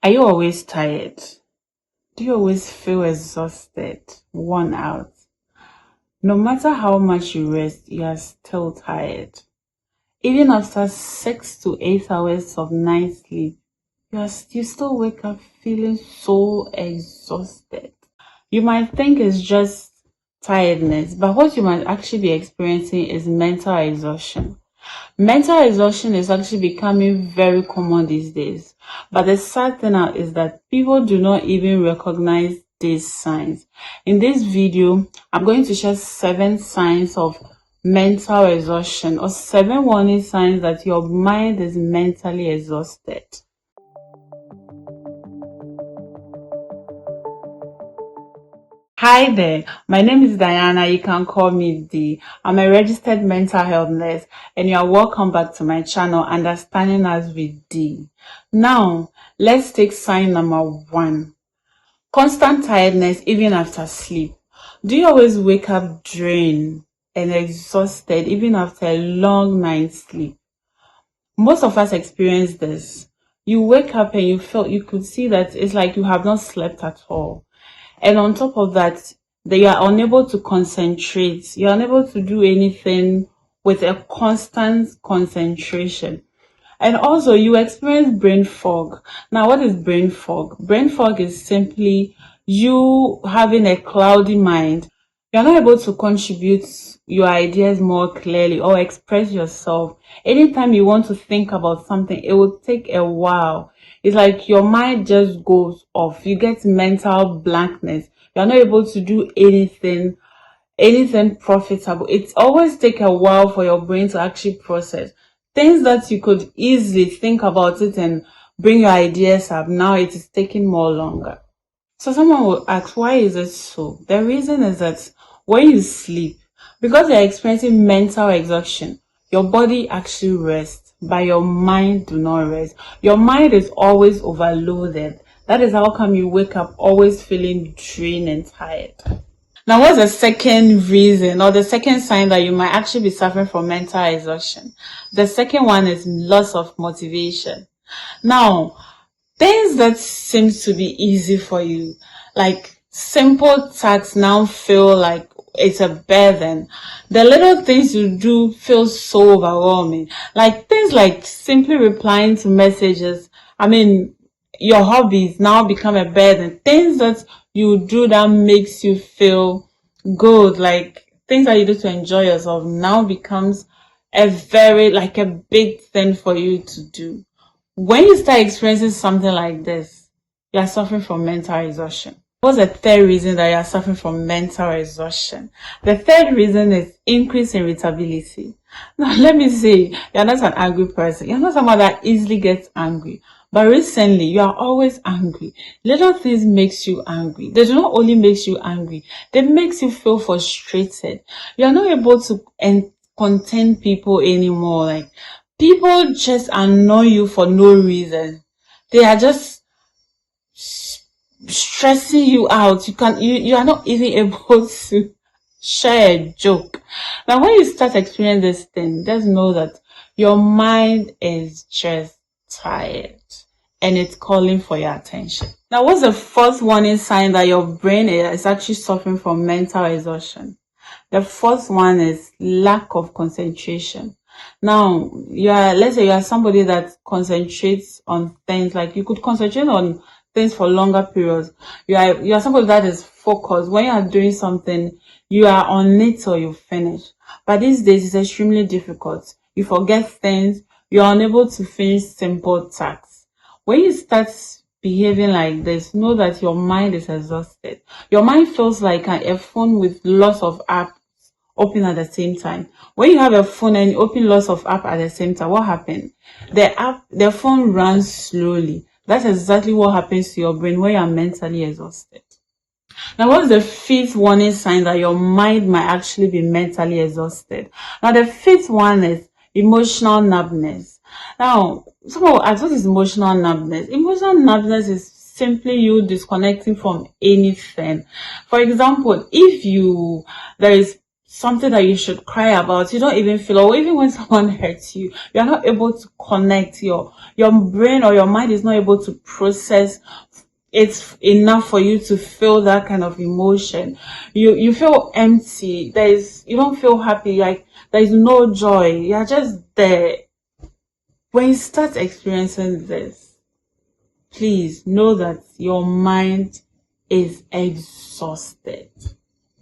Are you always tired? Do you always feel exhausted, worn out? No matter how much you rest, you are still tired. Even after 6 to 8 hours of night sleep, you still wake up feeling so exhausted. You might think it's just tiredness, but what you might actually be experiencing is mental exhaustion. Mental exhaustion is actually becoming very common these days. But the sad thing now is that people do not even recognize these signs. In this video, I'm going to share 7 signs of mental exhaustion or 7 warning signs that your mind is mentally exhausted. Hi there, my name is Diana. You can call me D. I'm a registered mental health nurse, and you are welcome back to my channel, Understanding Us with D. Now, let's take sign number 1. Constant tiredness even after sleep. Do you always wake up drained and exhausted even after a long night's sleep? Most of us experience this. You wake up and you could see that it's like you have not slept at all. And on top of that, you are unable to concentrate. You're unable to do anything with a constant concentration. And also, you experience brain fog. Now, what is brain fog? Brain fog is simply you having a cloudy mind. You're not able to contribute your ideas more clearly or express yourself. Anytime you want to think about something, it will take a while. It's like your mind just goes off. You get mental blankness. You're not able to do anything profitable. It always takes a while for your brain to actually process things that you could easily think about it and bring your ideas up. Now it is taking more longer. So someone will ask, why is it so? The reason is that when you sleep, because you're experiencing mental exhaustion, your body actually rests, but your mind do not rest. Your mind is always overloaded. That is how come you wake up always feeling drained and tired. Now, what's the second reason or the second sign that you might actually be suffering from mental exhaustion? The second one is loss of motivation. Now, things that seems to be easy for you, like simple tasks, now feel like it's a burden. The little things you do feel so overwhelming. Like things like simply replying to messages. Your hobbies now become a burden. Things that you do that makes you feel good, like things that you do to enjoy yourself, now becomes a big thing for you to do. When you start experiencing something like this, you are suffering from mental exhaustion. What's the third reason that you are suffering from mental exhaustion? The third reason is increased irritability. Now, let me say, you're not an angry person. You're not someone that easily gets angry. But recently, you are always angry. Little things makes you angry. They do not only makes you angry, they makes you feel frustrated. You are not able to contain people anymore. Like, people just annoy you for no reason. They are just stressing you out. You are not even able to share a joke. Now, when you start experiencing this thing, just know that your mind is just tired and it's calling for your attention. Now, what's the first warning sign that your brain is actually suffering from mental exhaustion? The first one is lack of concentration. Now, let's say you are somebody that concentrates on things, like you could concentrate on things for longer periods. You are somebody that is focused. When you are doing something, you are on it till you finish. But these days it's extremely difficult. You forget things. You are unable to finish simple tasks. When you start behaving like this, know that your mind is exhausted. Your mind feels like a phone with lots of apps open at the same time. When you have a phone and you open lots of apps at the same time, what happens? The phone runs slowly. That's exactly what happens to your brain when you are mentally exhausted. Now, what's the fifth warning sign that your mind might actually be mentally exhausted? Now, the fifth one is emotional numbness. Now, someone will ask, what is emotional numbness? Emotional numbness is simply you disconnecting from anything. For example, if there is something that you should cry about. You don't even feel, or even when someone hurts you, you're not able to connect. Your brain or your mind is not able to process it's enough for you to feel that kind of emotion. You feel empty. You don't feel happy. Like there is no joy. You're just there. When you start experiencing this, please know that your mind is exhausted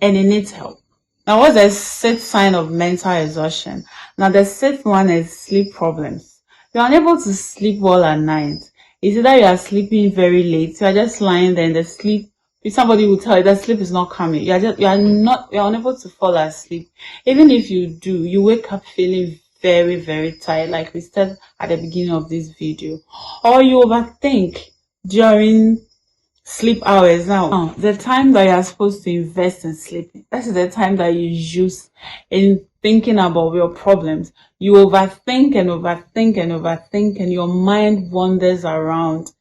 and it needs help. Now, what's the sixth sign of mental exhaustion? Now, the sixth one is sleep problems. You're unable to sleep well at night. It's either you are sleeping very late, you are just lying there in the sleep. If somebody will tell you that sleep is not coming, you're unable to fall asleep. Even if you do, you wake up feeling very, very tired, like we said at the beginning of this video. Or you overthink during sleep hours. Now, the time that you are supposed to invest in sleeping, that is the time that you use in thinking about your problems. You overthink and overthink and overthink, and your mind wanders around.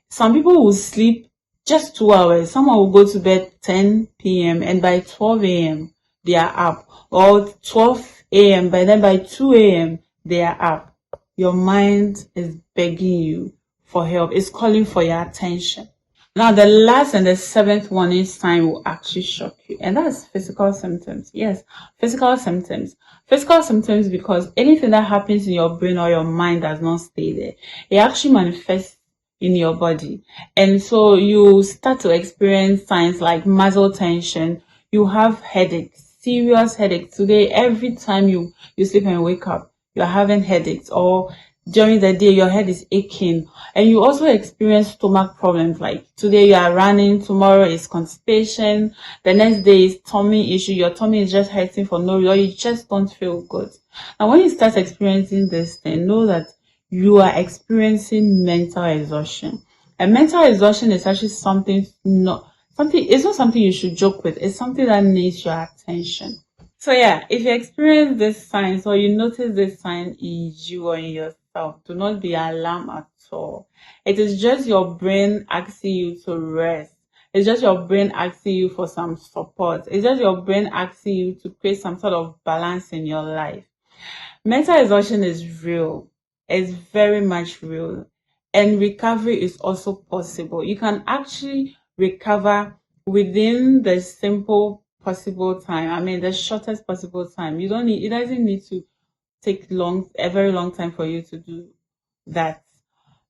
Some people will sleep just 2 hours. Someone will go to bed 10 p.m. and by 12 a.m. they are up, or 12 a.m. by 2 a.m. they are up. Your mind is begging you for help. It's calling for your attention. Now, the last and the seventh warning sign will actually shock you, and that's physical symptoms. Yes, physical symptoms. Physical symptoms, because anything that happens in your brain or your mind does not stay there. It actually manifests in your body. And so you start to experience signs like muscle tension. You have headaches, serious headaches. Today, every time you sleep and wake up, you're having headaches, or during the day your head is aching, and you also experience stomach problems. Like today you are running, tomorrow is constipation, the next day is tummy issue, your tummy is just hurting for no reason, or you just don't feel good. And when you start experiencing this thing, know that you are experiencing mental exhaustion. And mental exhaustion is actually it's not something you should joke with. It's something that needs your attention. So yeah, if you experience this signs, or you notice this sign in you or in yourself, do not be alarmed at all. It is just your brain asking you to rest. It's just your brain asking you for some support. It's just your brain asking you to create some sort of balance in your life. Mental exhaustion is real. It's very much real. And recovery is also possible. You can actually recover within the simple possible time. I mean, the shortest possible time. It doesn't need to take a very long time for you to do that.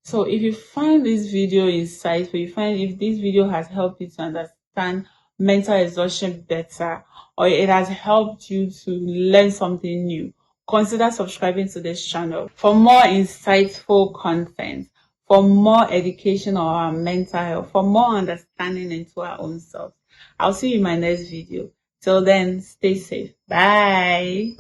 So if you find this video insightful, if this video has helped you to understand mental exhaustion better, or it has helped you to learn something new, consider subscribing to this channel for more insightful content, for more education on our mental health, for more understanding into our own selves. I'll see you in my next video. Till then, stay safe. Bye.